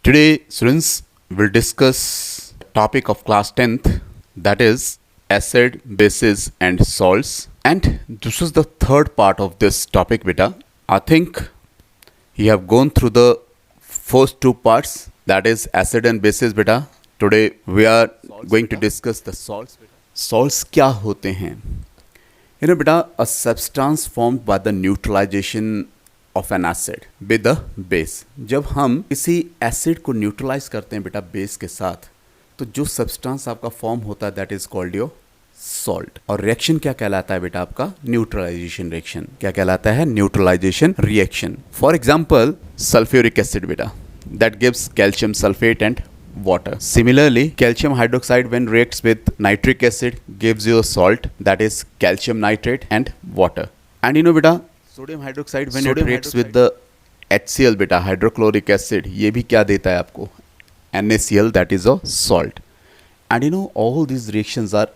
Today, students will discuss topic of class 10th, that is acid, bases and salts. And this is the third part of this topic, beta. I think you have gone through the first two parts, that is acid and bases, beta. Today we are going to discuss the salts. Salts क्या होते हैं? You know, beta, a substance formed by the neutralization of an acid with the base. जब हम किसी acid को neutralise करते हैं बेटा बेस के साथ, तो जो सब्सटेंस आपका फॉर्म होता है that is called your salt. और रिएक्शन क्या कहलाता है बेटा आपका? Neutralisation reaction. क्या कहलाता है? Neutralisation reaction. For example sulphuric acid बेटा, that gives calcium sulphate and water. Similarly, calcium hydroxide when reacts with nitric acid gives you a salt, that is calcium nitrate and water. And you know beta, sodium hydroxide when it reacts with the HCl beta, hydrochloric acid, ये भी क्या देता है आपको? NaCl, that is a salt. And you know all these reactions are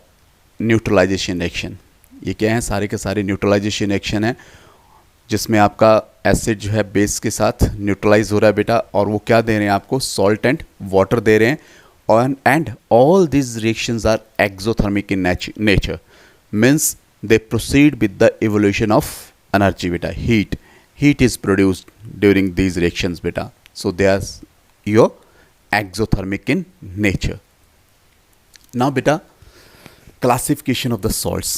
neutralization reaction. ये क्या है? सारे के सारे neutralization reaction है, जिसमें आपका एसिड जो है बेस के साथ न्यूट्रलाइज हो रहा है बेटा, और वो क्या दे रहे हैं आपको? सॉल्ट एंड वाटर दे रहे हैं. और and all this reactions are exothermic in nature, means they proceed with the evolution of energy बेटा. Heat is produced during these reactions बेटा, so they are your exothermic in nature. Now बेटा, classification of the salts.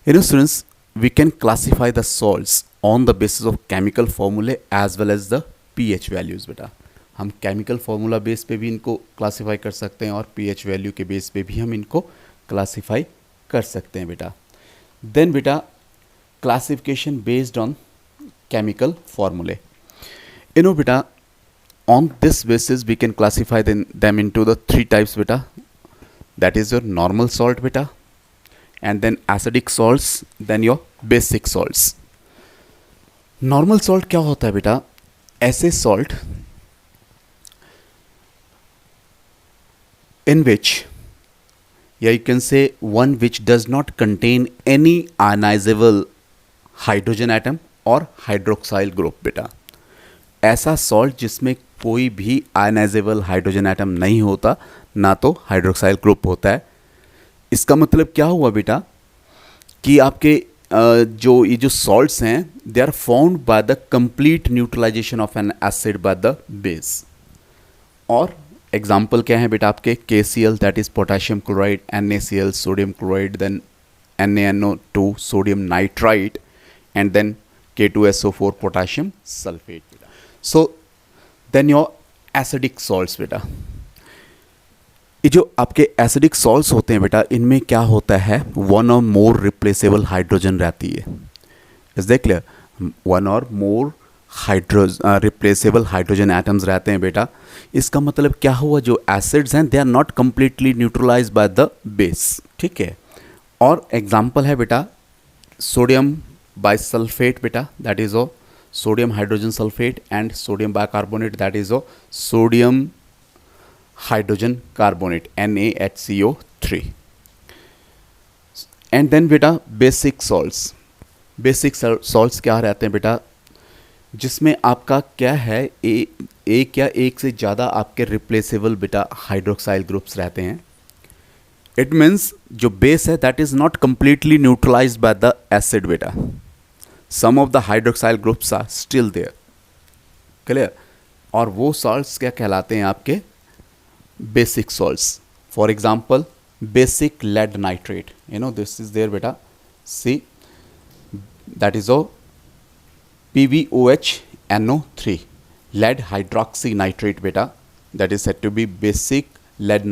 You know students, we can classify the salts on the basis of chemical formulae as well as the pH values बेटा. हम chemical formula base पे भी इनको classify कर सकते हैं और pH value के बेस पे भी हम इनको classify कर सकते हैं बेटा. Then बेटा, classification based on chemical formulae. You know बेटा, on this basis we can classify them into the three types बेटा. That is your normal salt बेटा, and then acidic salts, then your basic salts. Normal salt क्या होता है बेटा? ऐसे salt in which, yeah, you can say one which does not contain any ionizable hydrogen atom or hydroxyl group बेटा. ऐसा salt जिसमें कोई भी ionizable hydrogen atom नहीं होता, ना तो hydroxyl group होता है. इसका मतलब क्या हुआ बेटा कि आपके ये जो सॉल्ट्स हैं, they are formed by the complete neutralisation of an acid by the base. और एग्जांपल क्या है बेटा आपके? KCl, that is potassium chloride, NaCl sodium chloride, then NaNO2 sodium nitrite, and then K2SO4 potassium sulphate. So then your acidic salts बेटा. ये जो आपके acidic salts होते हैं बेटा, इनमें क्या होता है? वन और मोर रिप्लेसेबल हाइड्रोजन रहती है. Is that clear? वन और मोर रिप्लेसेबल हाइड्रोजन एटम्स रहते हैं बेटा. इसका मतलब क्या हुआ? जो एसिड्स हैं they are not completely neutralised by the base. ठीक है. और एग्जांपल है बेटा सोडियम बाइसल्फेट बेटा, that is oh sodium hydrogen sulphate, and sodium bicarbonate, that is oh sodium hydrogen carbonate, NaHCO3. And then बेटा बेसिक सॉल्ट्स. बेसिक सॉल्ट्स क्या रहते हैं बेटा? जिसमें आपका क्या है, एक या एक से ज़्यादा आपके रिप्लेसेबल बेटा हाइड्रोक्साइल ग्रुप्स रहते हैं. इट मीन्स जो बेस है that is not completely neutralised by the acid बेटा. Some of the hydroxyl groups are still there. Clear? और वो सॉल्ट्स क्या कहलाते हैं आपके? Basic salts. For example, basic lead nitrate. You know this is there beta. See, that is a PbOH NO3, lead hydroxy nitrate beta. That is said to be basic lead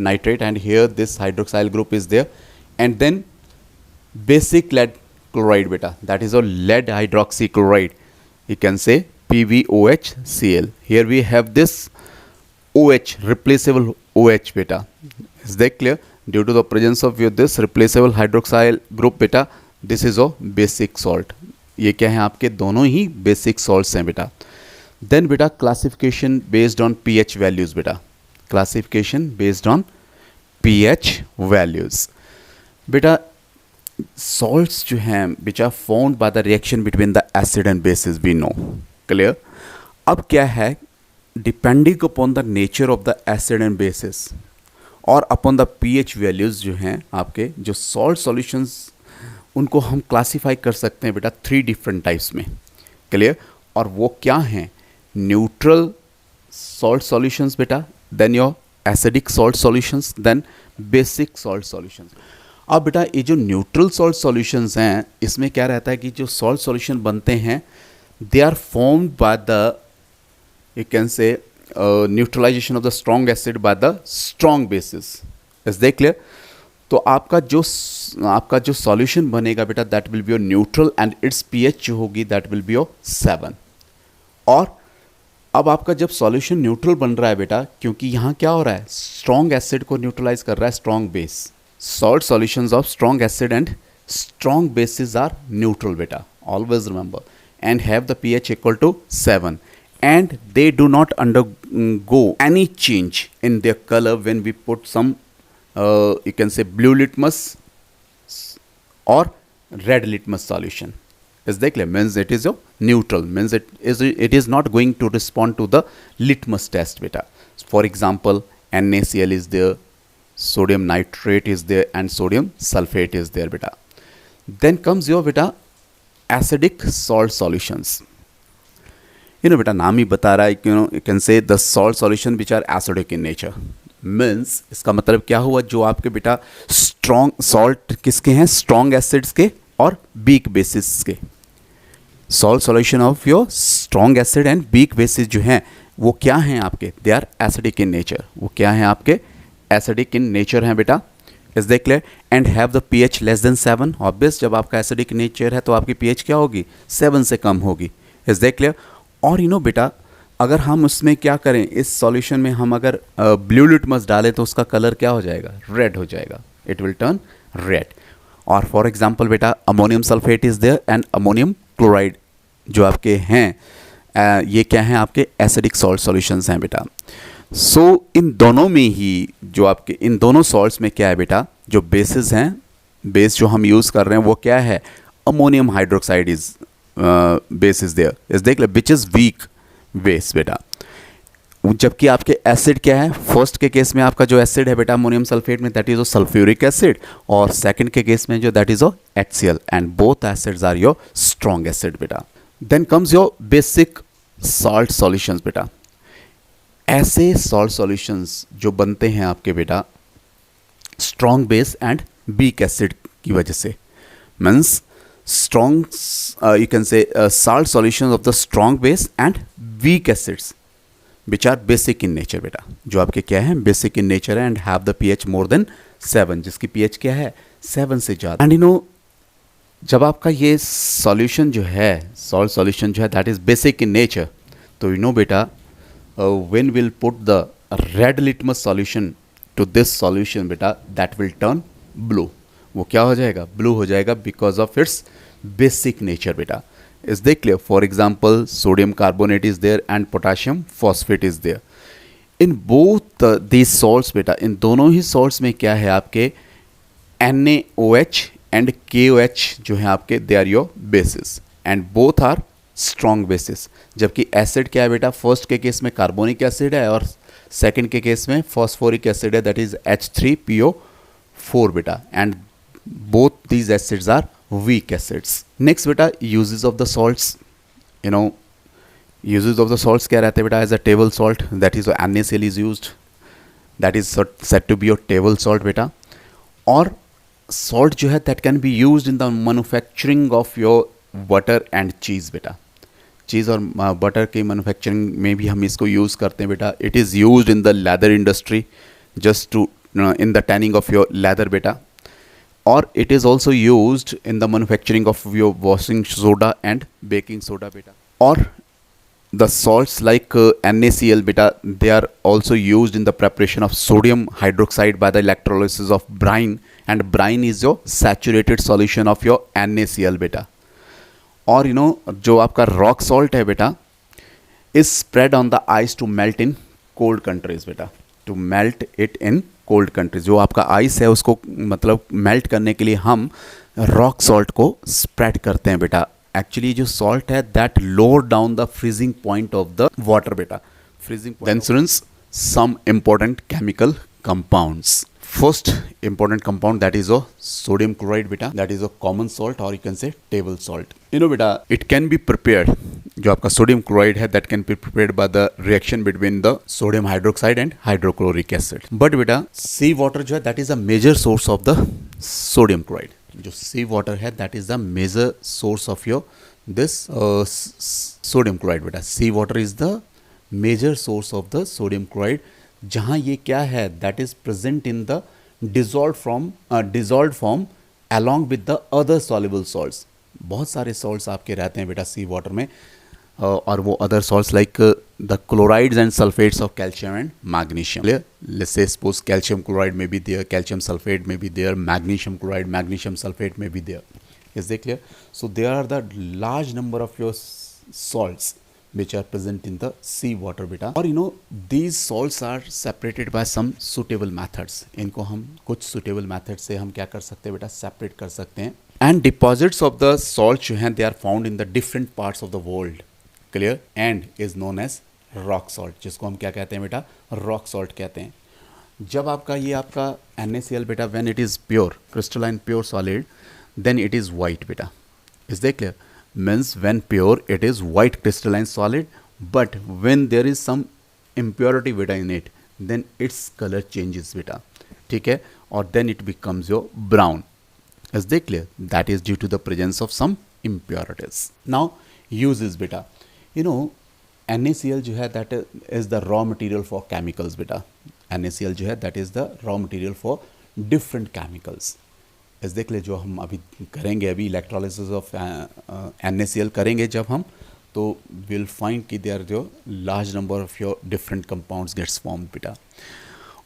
nitrate, and here this hydroxyl group is there. And then basic lead chloride beta. That is a lead hydroxy chloride. You can say PbOHCl. Here we have this OH, replaceable OH beta. Is that clear? Due to the presence of this replaceable hydroxyl group beta, this is a basic salt. ये क्या है? आपके दोनों ही basic salts हैं बेटा. Then बेटा classification based on pH values बेटा. Classification based on pH values. बेटा salts जो हैं which are formed by the reaction between the acid and bases, we know. Clear? अब क्या है depending upon the nature of the acid and bases और upon the pH values जो हैं आपके जो सॉल्ट सॉल्यूशंस उनको हम क्लासीफाई कर सकते हैं बेटा 3 डिफरेंट टाइप्स में। क्लियर? और वो क्या हैं? न्यूट्रल सॉल्ट सॉल्यूशंस बेटा, then your acidic salt solutions, then basic salt solutions. अब बेटा ये जो न्यूट्रल सॉल्ट सॉल्यूशंस हैं इसमें क्या रहता है कि जो सॉल्ट सॉल्यूशन बनते हैं they are formed by the you can say neutralization of the strong acid by the strong bases. Is that clear? तो आपका जो सॉल्यूशन बनेगा बेटा that will be your neutral and it's pH जो होगी that will be your 7। और अब आपका जब सॉल्यूशन न्यूट्रल बन रहा है बेटा, क्योंकि यहाँ क्या हो रहा है, स्ट्रॉन्ग एसिड को न्यूट्रलाइज कर रहा है strong base. Salt solutions of strong acid and strong bases are neutral बेटा, always remember, and have the pH equal to 7, and they do not undergo any change in their color when we put some you can say blue litmus or red litmus solution. Is that clear? Means it is your neutral, means it is not going to respond to the litmus test beta. For example, NaCl is there, sodium nitrate is there, and sodium sulfate is there beta. Then comes your beta acidic salt solutions. बेटा नाम ही बता रहा है you can say the salt solution which are acidic in nature. Means इसका मतलब क्या हुआ, जो आपके बेटा स्ट्रॉन्ग सॉल्ट किसके हैं, स्ट्रॉन्ग एसिड्स के और वीक बेसिस के। Salt solution of your strong acid and weak bases जो हैं वो क्या हैं आपके, they are acidic in nature. वो क्या हैं आपके, एसिडिक इन नेचर हैं बेटा। Is they clear? And have the pH less than 7। Obvious, जब आपका एसिडिक नेचर है तो आपकी pH क्या होगी, 7 से कम होगी। Is they clear? और बेटा अगर हम उसमें क्या करें, इस सॉल्यूशन में हम अगर ब्लू लिटमस डालें तो उसका कलर क्या हो जाएगा, रेड हो जाएगा, इट विल टर्न रेड। और फॉर एग्जांपल बेटा ammonium sulphate is there and ammonium chloride जो आपके हैं ये क्या हैं, आपके एसिडिक सॉल्ट सॉल्यूशंस हैं बेटा। सो इन दोनों में ही जो आपके इन दोनों सॉल्ट्स में क्या है बेटा, जो बेसिस हैं, बेस जो हम यूज़ कर रहे हैं वो क्या है, ammonium hydroxide is base is there, is देख विच इज़ वीक बेस बेटा। जबकि आपके एसिड क्या है, फर्स्ट के केस में आपका जो एसिड है बेटा अमोनियम सल्फेट में दैट इज सल्फ्यूरिक एसिड, और सेकंड के केस में जो that is HCl, and both acids are your strong acid बेटा। Then comes your basic salt solutions बेटा। ऐसे सॉल्ट सॉल्यूशंस जो बनते हैं आपके बेटा strong base and weak acid की वजह से, means strong you can say salt solutions of the strong base and weak acids which are basic in nature बेटा, जो आपके क्या है, basic in nature है, and have the pH more than 7, जिसकी pH क्या है, 7 से ज़्यादा। and जब आपका ये solution जो है, salt solution जो है that is basic in nature, तो बेटा when we'll put the red litmus solution to this solution बेटा that will turn blue, वो क्या हो जाएगा, ब्लू हो जाएगा, because of its basic nature बेटा। Is they clear? For example sodium carbonate is there and potassium phosphate is there in both these salts बेटा। इन दोनों ही सॉल्ट्स में क्या है आपके NaOH एंड KOH जो है आपके, they are your bases and both are strong bases. जबकि एसिड क्या है बेटा, फर्स्ट के केस में कार्बोनिक एसिड है और सेकेंड के केस में फॉस्फोरिक एसिड है, दैट इज H3PO4 बेटा, and both these acids are weak acids. Next beta uses of the salts, uses of the salts क्या रहते हैं बेटा, as a table salt, that is NaCl is used, that is said to be your table salt बेटा। और salt जो है that can be used in the manufacturing of your butter and cheese बेटा। चीज़ और बटर की manufacturing में भी हम इसको यूज़ करते हैं बेटा। It is used in the leather industry just to in the tanning of your leather बेटा, और it is also used in the manufacturing of your washing soda and baking soda beta। or the salts like NaCl beta, they are also used in the preparation of sodium hydroxide by the electrolysis of brine, and brine is your saturated solution of your NaCl beta। और जो आपका rock salt है बेटा is spread on the ice to melt in cold countries बेटा, to melt it in cold countries. जो आपका ice है उसको मतलब मेल्ट करने के लिए हम रॉक सॉल्ट को स्प्रेड करते हैं बेटा। एक्चुअली जो सॉल्ट है that lower down the freezing point of the water बेटा, freezing point. Then students, some important chemical compounds. First important compound, that is a sodium chloride beta, that is a common salt or you can say table salt. You know beta, it can be prepared, जो आपका sodium chloride है, that can be prepared by the reaction between the sodium hydroxide and hydrochloric acid. But beta, sea water जो है, that is a major source of the sodium chloride. जो sea water है, that is the major source of your this sodium chloride beta. Sea water is the major source of the sodium chloride, जहाँ ये क्या है, that is present in the dissolve form along with the other soluble salts. बहुत सारे salts आपके रहते हैं बेटा सी वाटर में, और वो other salts like the chlorides and sulphates of calcium and magnesium. Let's say suppose calcium chloride may be there, calcium sulphate may be there, magnesium chloride, magnesium sulphate may be there. Is they clear? So there are the large number of your salts which are present in the sea water beta. और you know these salts are separated by some suitable methods. इनको हम कुछ suitable methods से हम क्या कर सकते हैं बेटा, separate कर सकते हैं. And deposits of the salt जो हैं, they are found in the different parts of the world. Clear? And is known as rock salt, जिसको हम क्या कहते हैं बेटा, rock salt कहते हैं. जब आपका ये आपका NaCl बेटा, when it is pure, crystalline pure solid, then it is white बेटा. Is that clear? Means when pure it is white crystalline solid, but when there is some impurity beta in it, then its color changes beta. ठीक है, और then it becomes your brown. Is that clear? That is due to the presence of some impurities. Now uses beta, you know NaCl जो है that is the raw material for chemicals beta. NaCl जो है that is the raw material for different chemicals. इस देख ले, जो हम अभी करेंगे, अभी इलेक्ट्रोलिसिस ऑफ NaCl करेंगे जब हम, तो विल फाइंड कि देयर जो large number of your different compounds gets form बेटा.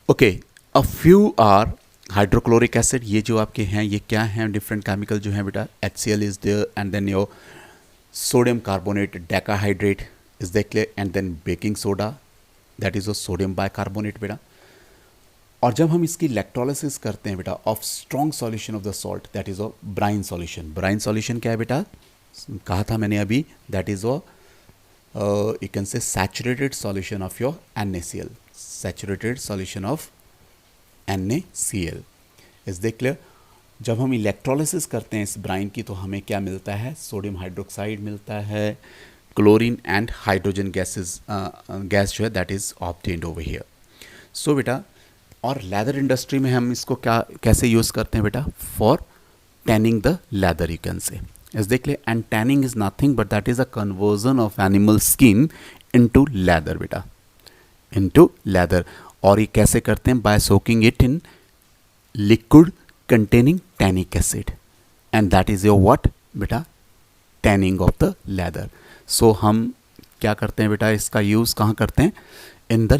Okay, a few are hydrochloric acid. ये जो आपके हैं ये क्या हैं, डिफरेंट केमिकल जो हैं बेटा. HCl is there, and then your sodium carbonate decahydrate is देख ले, and then baking soda, that is a sodium bicarbonate बेटा. और जब हम इसकी इलेक्ट्रोलिसिस करते हैं बेटा of strong solution of the salt, that is a brine solution. Brine solution क्या है बेटा, कहा था मैंने अभी, that is a you can say saturated solution of your NaCl, saturated solution of NaCl. Is they clear? जब हम electrolysis करते हैं इस ब्राइन की, तो हमें क्या मिलता है, सोडियम हाइड्रोक्साइड मिलता है, chlorine and hydrogen gases, gas जो है that is obtained over here. So बेटा, और लेदर इंडस्ट्री में हम इसको क्या कैसे यूज़ करते हैं बेटा, for tanning the leather you can say. इस देख ले, and tanning is nothing but that is a conversion of animal skin into leather बेटा, इनटू लेदर. और ये कैसे करते हैं, by soaking it in liquid containing tannic acid, and that is your what बेटा, tanning of the leather. So हम क्या करते हैं बेटा, इसका यूज़ कहाँ करते हैं, in the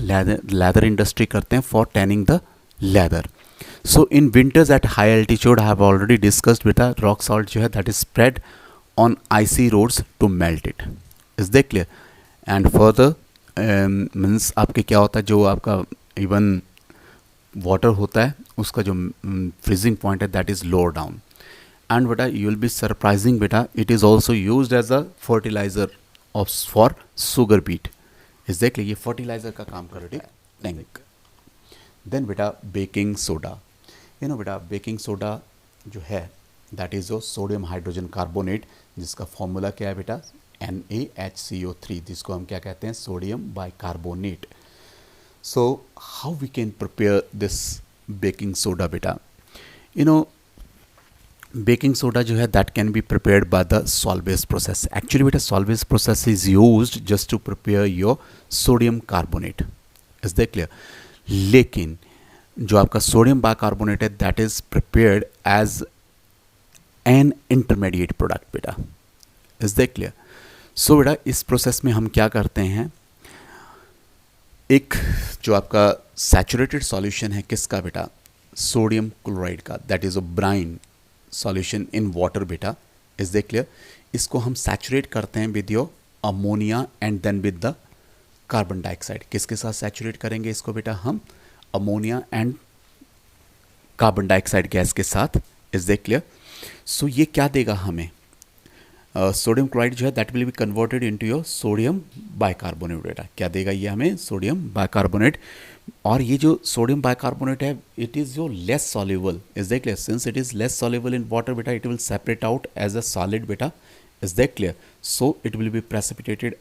leather industry करते हैं for tanning the leather. So in winters at high altitude I have already discussed बेटा, rock salt जो है that is spread on icy roads to melt it. Is that clear? And further means आपके क्या होता है, जो आपका even water होता है उसका जो freezing point है that is lower down. And बेटा you will be surprising बेटा, it is also used as a fertilizer of for sugar beet. Exactly ये फर्टिलाइज़र का काम कर रही है टैंक. देन बेटा बेकिंग सोडा, यू नो बेटा बेकिंग सोडा जो है दैट इज़ जो सोडियम हाइड्रोजन कार्बोनेट, जिसका फॉर्मूला क्या है बेटा, NaHCO3, जिसको हम क्या कहते हैं, sodium bicarbonate. So how we can prepare this baking soda बेटा, यू नो बेकिंग सोडा जो है that can be prepared by the Solvay process. Actually बेटा Solvay process is used just to prepare your sodium carbonate. Is that clear? लेकिन जो आपका sodium bicarbonate है that is prepared as an intermediate product बेटा. Is that clear? So बेटा इस process में हम क्या करते हैं, एक जो आपका सैचुरेटेड सॉल्यूशन है किसका बेटा, सोडियम क्लोराइड का, that is a brine solution in water बेटा. Is they clear? इसको हम सैचुरेट करते हैं with your ammonia and then with the carbon dioxide. किसके साथ सैचुरेट करेंगे इसको बेटा, हम ammonia and carbon dioxide gas के साथ. Is they clear? सो ये क्या देगा हमें, सोडियम क्लोराइड जो है that will be converted into your sodium bicarbonate बेटा। क्या देगा ये हमें? Sodium bicarbonate. और ये जो सोडियम बाइकार्बोनेट है इट इज़ जो less soluble, is that clear? Since it is less soluble in water बेटा it will separate out as a solid बेटा, is that clear? So it will be precipitated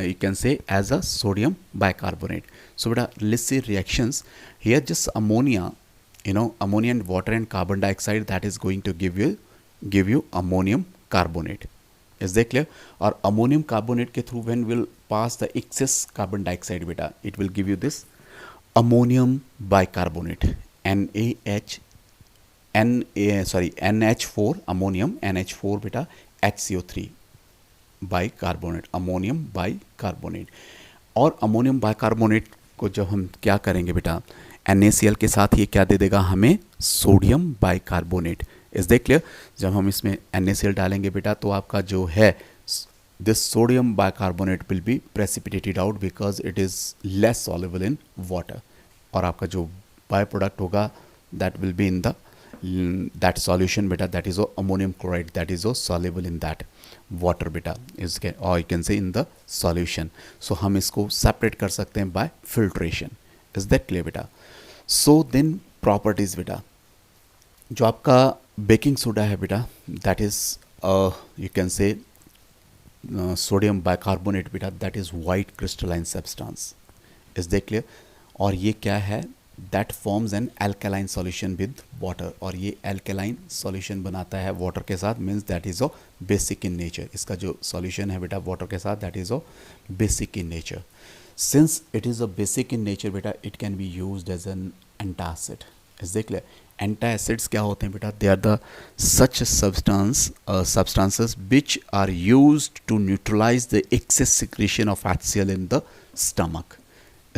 you can say as a sodium bicarbonate. So beta, let's see reactions here. Just ammonia, ammonia and water and carbon dioxide, that is going to give you ammonium carbonate. Is that clear? Or ammonium carbonate ke through when will pass the excess carbon dioxide beta, it will give you this ammonium bicarbonate, NH4 ammonium, NH4 beta, HCO3 bicarbonate, ammonium bicarbonate. और ammonium bicarbonate को जब हम क्या करेंगे बेटा, NaCl के साथ ये क्या दे देगा हमें? Sodium bicarbonate. Is that clear? जब हम इसमें NaCl डालेंगे बेटा तो आपका जो है this sodium bicarbonate will be precipitated out because it is less soluble in water. और आपका जो बाय प्रोडक्ट होगा that will be in the that solution beta, that is ammonium chloride, that is soluble in that water beta, is or you can say in the solution. So हम इसको separate कर सकते हैं by filtration. Is that clear beta? So then properties beta, जो आपका baking soda है बेटा that is you can say sodium bicarbonate beta, that is white crystalline substance. Is that clear? और ये क्या है? That forms an alkaline solution with water. और ये एल्केलाइन सॉल्यूशन बनाता है वाटर के साथ, means that is basic in nature. इसका जो सॉल्यूशन है बेटा वाटर के साथ that is basic in nature. Since it is basic in nature बेटा it can be used as an antacid. Is देख ले एंटासिड्स क्या होते हैं बेटा? They are the such substances which are used to neutralize the excess secretion of HCl in the stomach.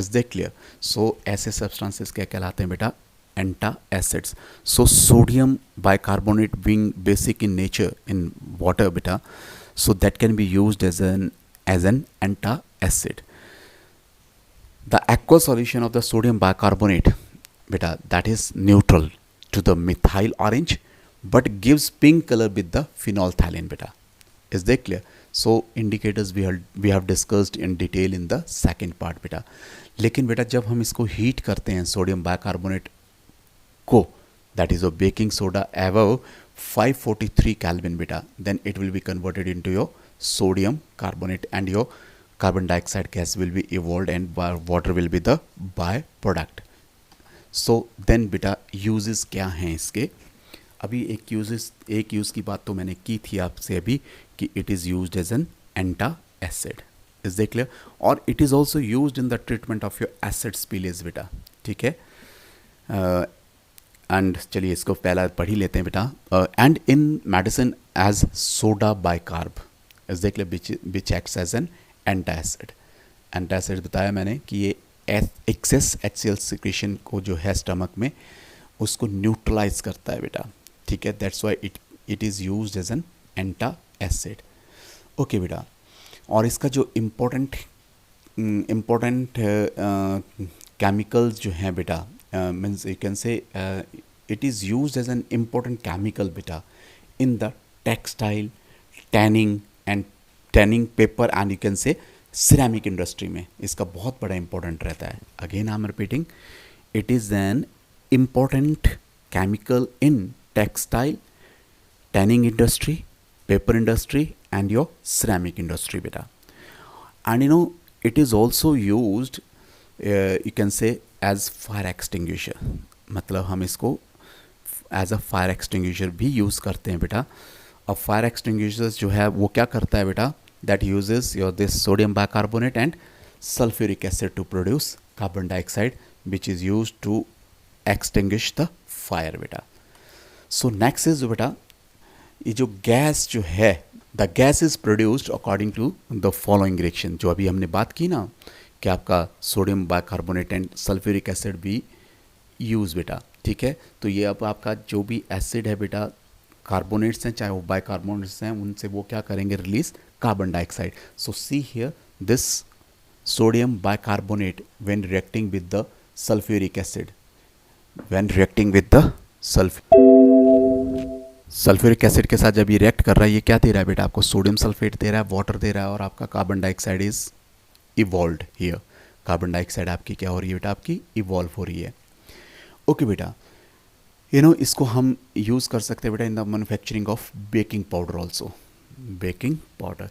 Is that clear? So ऐसे substances क्या कहलाते हैं बेटा? Antacids. So sodium bicarbonate being basic in nature in water beta, so that can be used as an antacid. The aqueous solution of the sodium bicarbonate beta, that is neutral to the methyl orange but gives pink color with the phenolphthalein beta. Is that clear? So indicators we have discussed in detail in the second part beta. लेकिन बेटा जब हम इसको heat करते हैं sodium bicarbonate को, that is a baking soda above 543 kelvin बेटा, then it will be converted into your sodium carbonate and your carbon dioxide gas will be evolved and water will be the by product. So then बेटा uses क्या हैं इसके? अभी एक use की बात तो मैंने की थी आपसे अभी कि it is used as an antacid. Is that clear? और it is also used in the treatment of your acid spillage बेटा. ठीक है, एंड चलिए इसको पहला पढ़ ही लेते हैं बेटा. And in medicine as soda bicarb. Is that clear? Which acts as an antacid. Antacid बताया मैंने कि ये एक्सेस HCl सिक्रेशन को जो है स्टमक में उसको न्यूट्रलाइज करता है बेटा. ठीक है, that's why it is used as an antacid. Okay बेटा, और इसका जो इम्पोर्टेंट केमिकल्स जो हैं बेटा, means you can say it is used as an important chemical बेटा in the textile, tanning paper and you can say ceramic industry में इसका बहुत बड़ा इंपॉर्टेंट रहता है. Again I am repeating, it is an important chemical in textile, tanning industry, paper industry and your ceramic industry beta. And you know it is also used you can say as fire extinguisher. मतलब हम इसको as a fire extinguisher भी use करते हैं बेटा. अब fire extinguishers जो है वो क्या करता है बेटा? that uses your this sodium bicarbonate and sulfuric acid to produce carbon dioxide which is used to extinguish the fire बेटा. सो नेक्स्ट इज बेटा, ये जो गैस जो है the gas is produced according to the following reaction. जो अभी हमने बात की ना कि आपका sodium bicarbonate and sulphuric acid भी यूज़ बेटा. ठीक है, तो ये अब आपका जो भी एसिड है बेटा, कार्बोनेट्स हैं चाहे वो बाइकार्बोनेट्स हैं, उनसे वो क्या करेंगे? Release carbon dioxide. So see here this sodium bicarbonate when reacting with the sulphuric acid, when reacting with the sulphuric acid के साथ जब ये रिएक्ट कर रहा है, ये क्या दे रहा है बेटा आपको? सोडियम सल्फेट दे रहा है, वाटर दे रहा है, और आपका carbon dioxide is evolved here. Carbon dioxide आपकी क्या हो रही है बेटा? आपकी इवॉल्व हो रही है। ओके बेटा, इसको हम यूज़ कर सकते हैं बेटा in the manufacturing of baking powder also. Baking powder,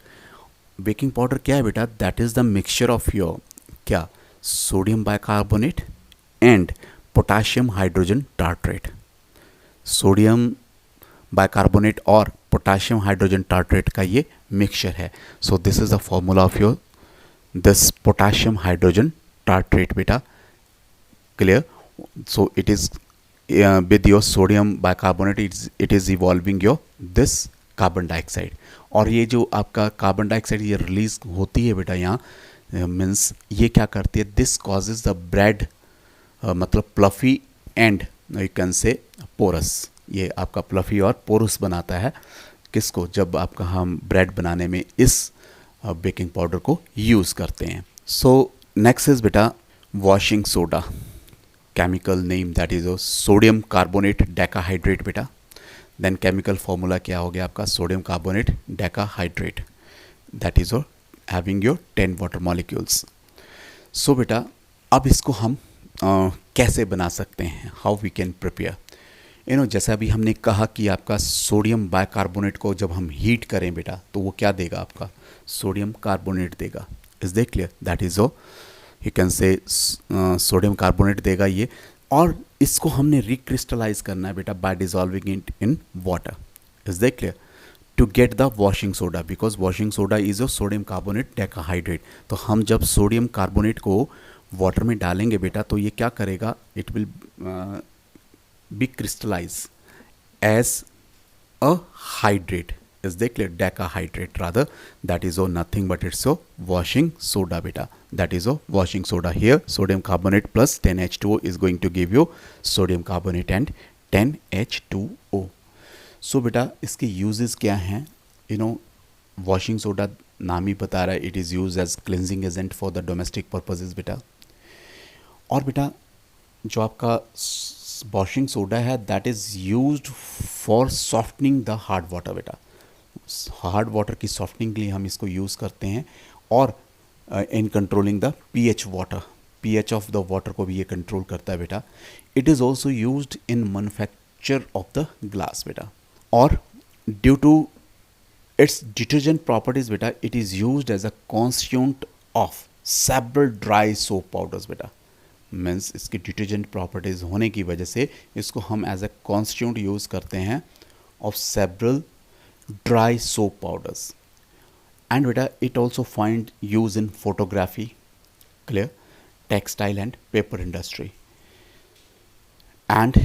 baking powder क्या है बेटा? That is the mixture of your क्या? Sodium bicarbonate and potassium hydrogen tartrate. Sodium bicarbonate और पोटाशियम हाइड्रोजन टार्ट्रेट का ये मिक्सचर है। So this is the formula of your this potassium hydrogen tartrate बेटा। Clear? So it is with your sodium bicarbonate it is evolving your this carbon dioxide. और ये जो आपका carbon dioxide ये release होती है बेटा यहाँ मीन्स ये क्या करती है? दिस कॉजेज द ब्रेड मतलब fluffy and you can say porous. ये आपका प्लफी और पोरस बनाता है किसको? जब आपका हम ब्रेड बनाने में इस बेकिंग पाउडर को यूज़ करते हैं। सो नेक्स्ट इज बेटा washing soda. Chemical name that is sodium carbonate decahydrate बेटा। देन केमिकल फॉर्मूला क्या हो गया आपका? Sodium carbonate decahydrate that is having your 10 water molecules. सो बेटा अब इसको हम कैसे बना सकते हैं? How we can prepare? जैसा अभी हमने कहा कि आपका सोडियम बाइकार्बोनेट को जब हम हीट करें बेटा तो वो क्या देगा आपका? सोडियम कार्बोनेट देगा। Is they clear? That is you can say sodium carbonate देगा ये। और इसको हमने रिक्रिस्टलाइज करना है बेटा by dissolving it in water. Is they clear? To get the washing soda, because washing soda is a sodium carbonate decahydrate. तो हम जब सोडियम कार्बोनेट को वाटर में डालेंगे बेटा तो ये क्या करेगा? It will be crystallise as a hydrate. Is they clear? Decahydrate rather, that is nothing but it's washing soda beta. That is washing soda. Here sodium carbonate plus 10H2O is going to give you sodium carbonate and 10H2O. So beta इसके uses क्या हैं? washing soda नाम ही बता रहा है, it is used as cleansing agent for the domestic purposes बेटा। और बेटा जो आपका washing soda है that is used for softening the hard water बेटा। हार्ड वाटर की सॉफ्टनिंग के लिए हम इसको यूज़ करते हैं। और in controlling the pH water, pH of the water को भी ये कंट्रोल करता है बेटा। It is also used in manufacture of the glass बेटा। और due to its detergent properties बेटा it is used as a constituent of several dry soap powders बेटा। मीन्स इसकी डिटर्जेंट प्रॉपर्टीज होने की वजह से इसको हम एज अ कॉन्स्टिट्यूएंट यूज़ करते हैं of several dry soap powders. And beta it also find use in photography, clear, textile and paper industry, and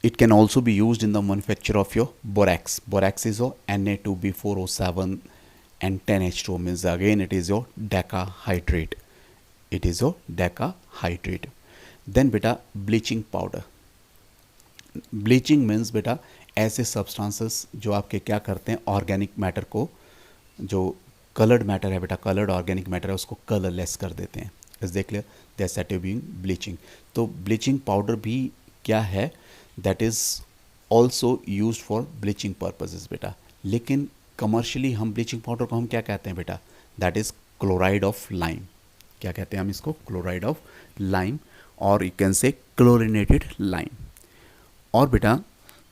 it can also be used in the manufacture of your borax. Borax is your Na2B4O7 and 10H2O, means again it is your decahydrate. It is your decahydrate. Then beta bleaching powder. Bleaching means beta ऐसे substances जो आपके क्या करते हैं? Organic matter को, जो coloured matter है बेटा, कलर्ड ऑर्गेनिक मैटर है, उसको कलरलेस कर देते हैं। इस देख लिया, दैट सेट बीइंग ब्लीचिंग। तो ब्लीचिंग पाउडर भी क्या है? That is also use for bleaching purposes बेटा। लेकिन कमर्शियली हम ब्लीचिंग पाउडर को हम क्या कहते हैं बेटा? That is chloride of lime. क्या कहते हैं हम इसको? क्लोराइड ऑफ लाइम, और यू कैन से क्लोरिनेटेड लाइम। और बेटा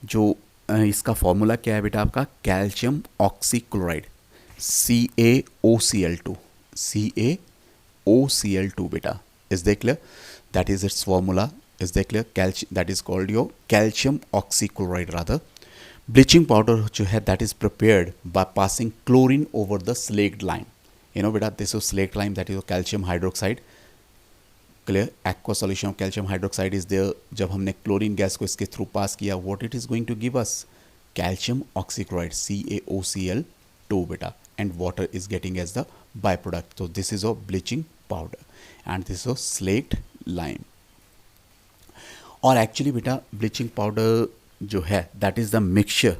जो इसका फॉर्मूला क्या है बेटा आपका? कैल्शियम ऑक्सीक्लोराइड, CaOCl2, CaOCl2 बेटा। Is they clear? That is its formula. Is they clear? Calcium, that is called your calcium oxychloride rather. Bleaching powder जो है that is prepared by passing chlorine over the slaked lime. बेटा this is slaked lime, that is calcium hydroxide. Clear? Aqua solution of calcium hydroxide is there. जब हमने chlorine gas को इसके through pass किया, what it is going to give us? Calcium oxychloride, CaOCl2 बेटा, and water is getting as the by product. तो this is a bleaching powder and this is slaked lime. और actually बेटा bleaching powder जो है that is the mixture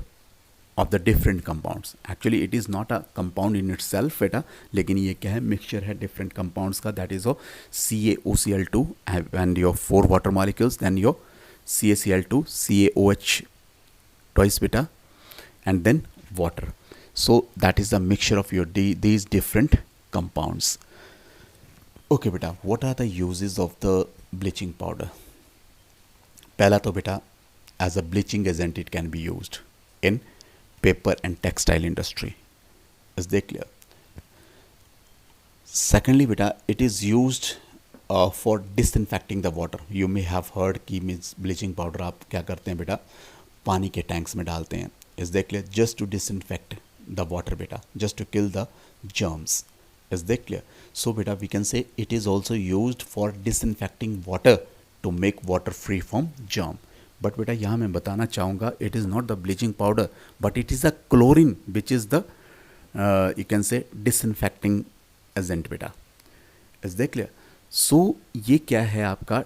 of the different compounds. Actually it is not a compound in itself बेटा, लेकिन ये क्या है? मिक्सचर है different compounds का। that is CaOCl2 and your 4 water molecules, then your CaCl2, CaOH twice बेटा, and then water. So that is the mixture of your these different compounds. Okay beta, what are the uses of the bleaching powder? पहला तो बेटा, as a bleaching agent it can be used in paper and textile industry. Is that clear? Secondly beta, it is used for disinfecting the water. You may have heard कि means bleaching powder आप क्या करते हैं बेटा, पानी के tanks में डालते हैं. Is that clear? Just to disinfect the water beta, just to kill the germs. Is that clear? So beta, we can say it is also used for disinfecting water to make water free from germ. But beta यहाँ मैं बताना चाहूँगा, it is not the bleaching powder, but it is a chlorine which is the you can say disinfecting agent beta. Is that clear? So ये क्या है आपका,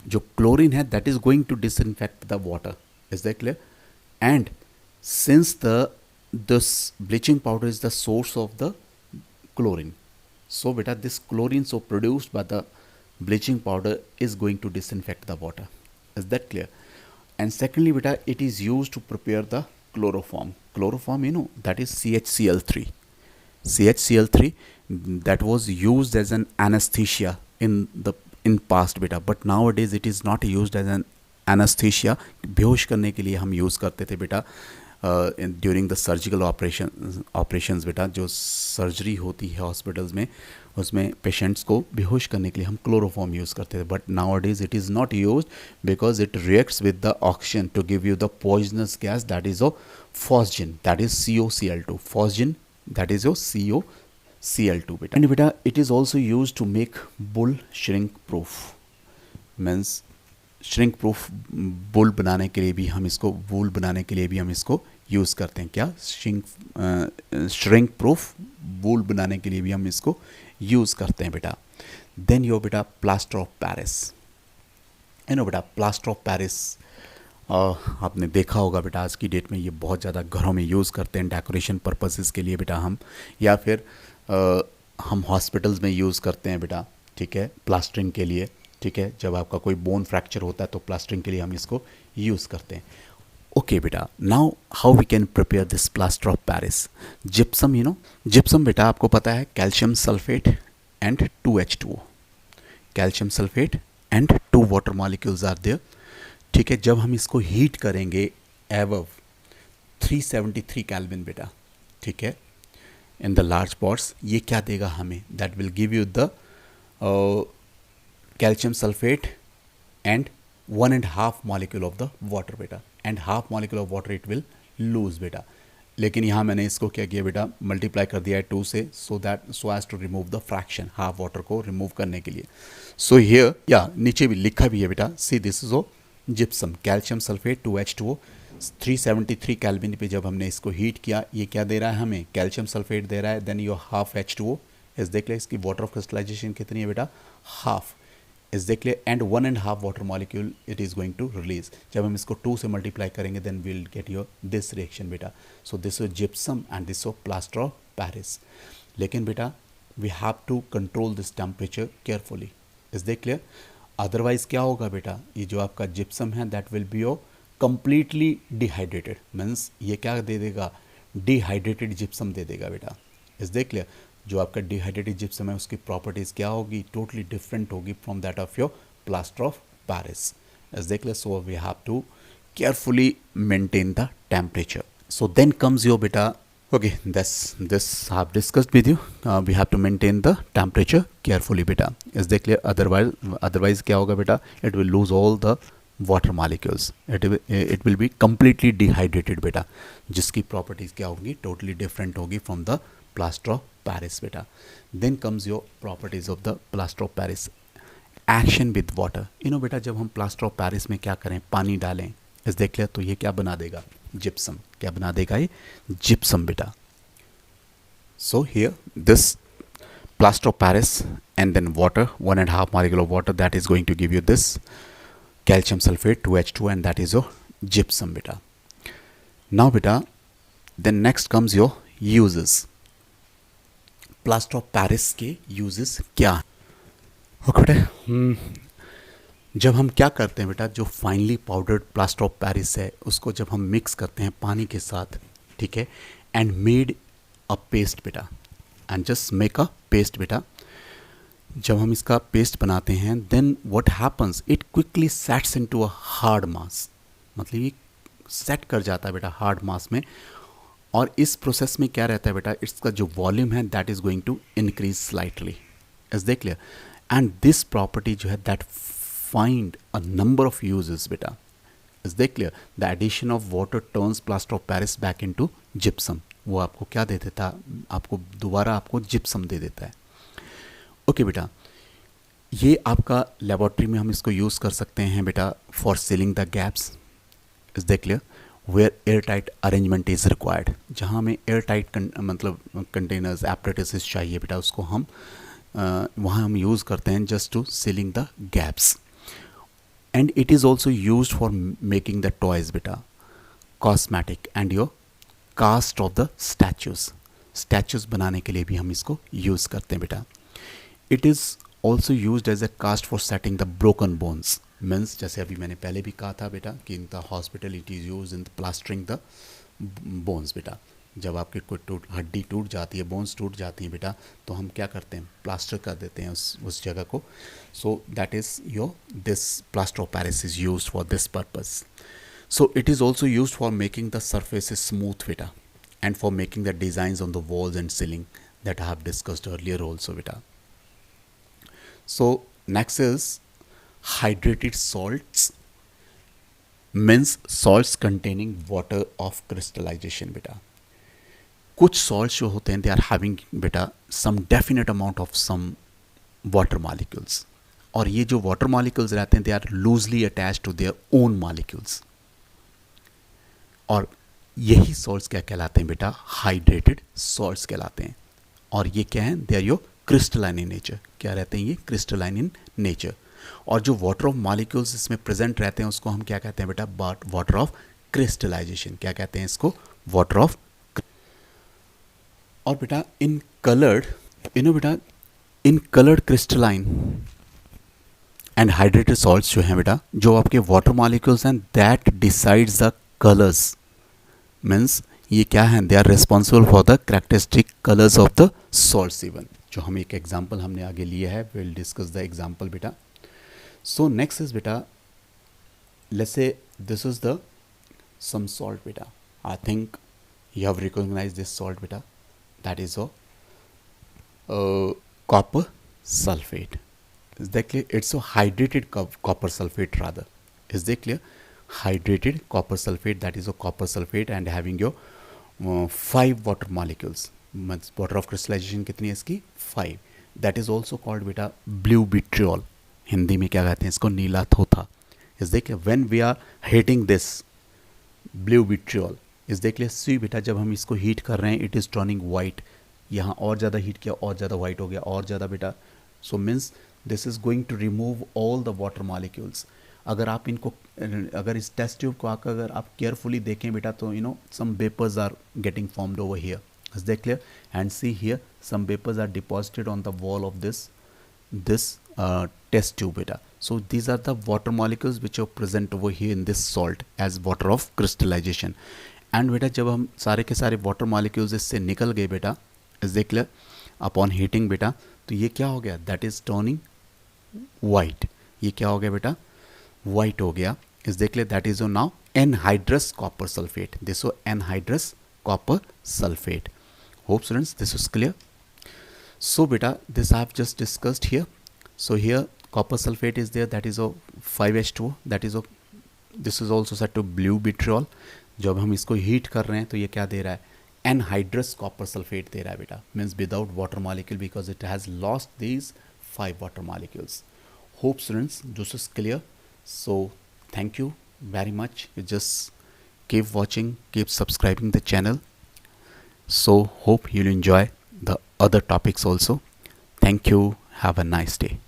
जो chlorine है that is going to disinfect the water. Is that clear? And since this bleaching powder is the source of the chlorine, so beta this chlorine so produced by the bleaching powder is going to disinfect the water. Is that clear? And secondly beta, it is used to prepare the chloroform. Chloroform, you know, that is CHCl3. CHCl3 that was used as an anesthesia in past beta, but nowadays it is not used as an anesthesia. बेहोश करने के लिए हम use करते थे बेटा during the surgical operations बेटा, जो सर्जरी होती है हॉस्पिटल्स में, उसमें पेशेंट्स को बेहोश करने के लिए हम क्लोरोफॉर्म यूज़ करते थे. But nowadays it is not use because it reacts with the oxygen to give you the poisonous gas that is oh phosgene, that is COCl2. Phosgene that is your COCl2 beta. And beta, it is also used to make wool shrink proof. Means shrink proof wool बनाने के लिए भी हम इसको, wool बनाने के लिए भी हम इसको यूज़ करते हैं. क्या shrink proof wool बनाने के लिए भी हम इसको यूज़ करते हैं बेटा. Then your बेटा plaster of Paris. You know बेटा plaster of Paris आपने देखा होगा बेटा, आज की डेट में ये बहुत ज़्यादा घरों में यूज़ करते हैं डेकोरेशन पर्पसेस के लिए बेटा हम, या फिर हम हॉस्पिटल्स में यूज़ करते हैं बेटा. ठीक है, प्लास्टरिंग के लिए. ठीक है, जब आपका कोई बोन फ्रैक्चर होता है तो प्लास्टरिंग के लिए हम इसको यूज़ करते हैं. ओके बेटा, now how we can prepare this plaster of Paris. Gypsum, you know gypsum बेटा आपको पता है, calcium sulphate and 2H2O. Calcium sulphate and 2 water molecules are there. ठीक है, जब हम इसको हीट करेंगे एबव 373 केल्विन बेटा, ठीक है, इन द लार्ज पॉट्स, ये क्या देगा हमें, that will give you the calcium sulphate and 1.5 molecule of the water बेटा, and half molecule of water it will lose बेटा. लेकिन यहाँ मैंने इसको क्या किया बेटा, मल्टीप्लाई कर दिया है 2 से, so as to remove the fraction, half water को रिमूव करने के लिए. सो हियर या नीचे भी लिखा भी है बेटा, see this is oh gypsum, calcium sulphate 2H2O, 373 kelvin पे जब हमने इसको हीट किया, ये क्या दे रहा है हमें, कैल्शियम सल्फेट दे रहा है. देन योर हाफ H2O इस देख ले, इसकी वाटर ऑफ क्रिस्टलाइजेशन कितनी है बेटा, हाफ. इस देख ले, and 1.5 water molecule it is going to release. जब हम इसको 2 से मल्टीप्लाई करेंगे then will get your this reaction बेटा. So this is gypsum and this is plaster of Paris. लेकिन बेटा we have to control this temperature carefully. Is देख clear? Otherwise क्या होगा बेटा, ये जो आपका जिप्सम है that will be oh completely dehydrated. Means ये क्या दे देगा, डिहाइड्रेटेड जिप्सम दे देगा बेटा. इस देख क्लियर? जो आपका डिहाइड्रेटेड जिप्सम है उसकी प्रॉपर्टीज़ क्या होगी, टोटली डिफरेंट होगी from that of your plaster of Paris. Is देख clear? So we have to carefully maintain the temperature. So then comes your बेटा, okay, this I have discussed with you. We have to maintain the temperature carefully beta. Is that clear? Otherwise क्या होगा बेटा, it will lose all the water molecules. It will be completely dehydrated बेटा, जिसकी properties क्या होंगी, totally different होगी from the plaster of Paris बेटा. Then comes your properties of the plaster of Paris. Action with water. You know बेटा, जब हम plaster of Paris में क्या करें, पानी डालें, इस देख लिया, तो ये क्या बना देगा, जिप्सम. क्या बना देगा ये, जिप्सम बेटा. So here this plaster of Paris and then water, 1.5 molecule of water, that is going to give you this calcium sulfate 2H2 and that is your gypsum beta. Now beta, then next comes your uses. Plaster of Paris के uses क्या. Okay बेटा, जब हम क्या करते हैं बेटा, जो finally powdered plaster of Paris है उसको जब हम मिक्स करते हैं पानी के साथ, ठीक है, एंड मेड अ पेस्ट बेटा, and just make a paste बेटा, जब हम इसका पेस्ट बनाते हैं then what happens, it quickly sets into a hard mass, मतलब ये सेट कर जाता है बेटा हार्ड मास में। और इस प्रोसेस में क्या रहता है बेटा, इसका जो वॉल्यूम है that is going to increase slightly, is they clear. And this property जो है that find a number of uses बेटा, is they clear. The addition of water turns plaster of Paris back into gypsum, वो आपको क्या दे देता, आपको दोबारा आपको जिप्सम दे देता है। ओके बेटा, ये आपका लेबोरेटरी में हम इसको यूज़ कर सकते हैं बेटा for sealing the gaps, is they clear, where air tight arrangement is required, जहाँ हमें एयर टाइट मतलब कंटेनर्स एपरेटसेस चाहिए बेटा, उसको हम वहाँ हम यूज़ करते हैं just to sealing the gaps. And it is also use for making the toys बेटा, cosmetic and your cast of the statues बनाने के लिए भी हम इसको यूज़ करते हैं बेटा। It is also use as a cast for setting the broken bones, means जैसे अभी मैंने पहले भी कहा था बेटा कि in the hospital it is use in plastering the bones बेटा, जब आपकी कोई हड्डी टूट जाती है, बोन्स टूट जाती हैं बेटा, तो हम क्या करते हैं, प्लास्टर कर देते हैं उस जगह को। So that is your this plaster of Paris is use for this purpose. So it is also use for making the surface smooth बेटा, and for making the designs on the walls and ceiling that I have discussed earlier also beta. So next is hydrated salts, means salts containing water of crystallization beta. कुछ salts जो होते हैं they are having beta some definite amount of some water molecules, और ये जो water molecules रहते हैं they are loosely attached to their own molecules, और यही सॉल्ट्स क्या कहलाते हैं बेटा, हाइड्रेटेड सॉल्ट्स कहलाते हैं। और ये क्या है, they are your crystalline in nature, क्या रहते हैं ये क्रिस्टलाइन इन नेचर। और जो वाटर ऑफ मॉलिक्यूल्स इसमें प्रेजेंट रहते हैं उसको हम क्या कहते हैं बेटा, वाटर ऑफ क्रिस्टलाइजेशन, क्या कहते हैं इसको, वाटर ऑफ। और बेटा इन कलर्ड, बेटा in coloured crystalline and hydrated salts जो हैं बेटा, जो आपके वाटर मॉलिक्यूल्स हैं that decides the colours, means ये क्या है, they are responsible for the characteristic colours of the salts even, जो हम एक एग्जांपल हमने आगे लिया है, विल डिस्कस द एग्जांपल बेटा। सो नेक्स्ट इज बेटा, let's say this is the some salt बेटा, I think you have recognise this salt बेटा, that is a copper sulphate, is that clear, it's a hydrated copper sulphate rather, is that clear, hydrated copper sulfate, that is a copper sulfate and having your 5 water molecules, water of crystallization कितनी है इसकी, 5, that is also called बेटा blue vitriol, Hindi में क्या कहते हैं इसको, नीला थोथा, इस देखिए when we are heating this blue vitriol, इस देखिए सी बेटा जब हम इसको हीट कर रहे हैं इट इज़ टर्निंग वाइट, यहाँ और ज़्यादा हीट किया और ज़्यादा वाइट हो गया और ज़्यादा बेटा, so means this is going to remove all the water molecules. अगर आप इनको, अगर इस टेस्ट ट्यूब को आकर अगर आप केयरफुली देखें बेटा तो you know some vapours are getting formed over here, is that clear, and see here some vapours are deposited on the wall of this test tube beta. So these are the water molecules which are present over here in this salt as water of crystallization. And बेटा जब हम सारे के सारे water molecules इससे निकल गए बेटा, is that clear, upon heating बेटा, तो ये क्या हो गया, that is turning white, ये क्या हो गया बेटा, white हो गया, is that clear, that is now anhydrous copper sulfate, this is anhydrous copper sulfate. Hope students this is clear. So beta this I have just discussed here. So here copper sulfate is there, that is a 5H2O, that is a, this is also set to blue vitriol. जब हम इसको heat कर रहे हैं तो ये क्या दे रहा है, anhydrous copper sulfate दे रहा है बेटा, means without water molecule because it has lost these 5 water molecules. Hope students this is clear. So thank you very much, you just keep watching, keep subscribing the channel. So hope you'll enjoy the other topics also. Thank you, have a nice day.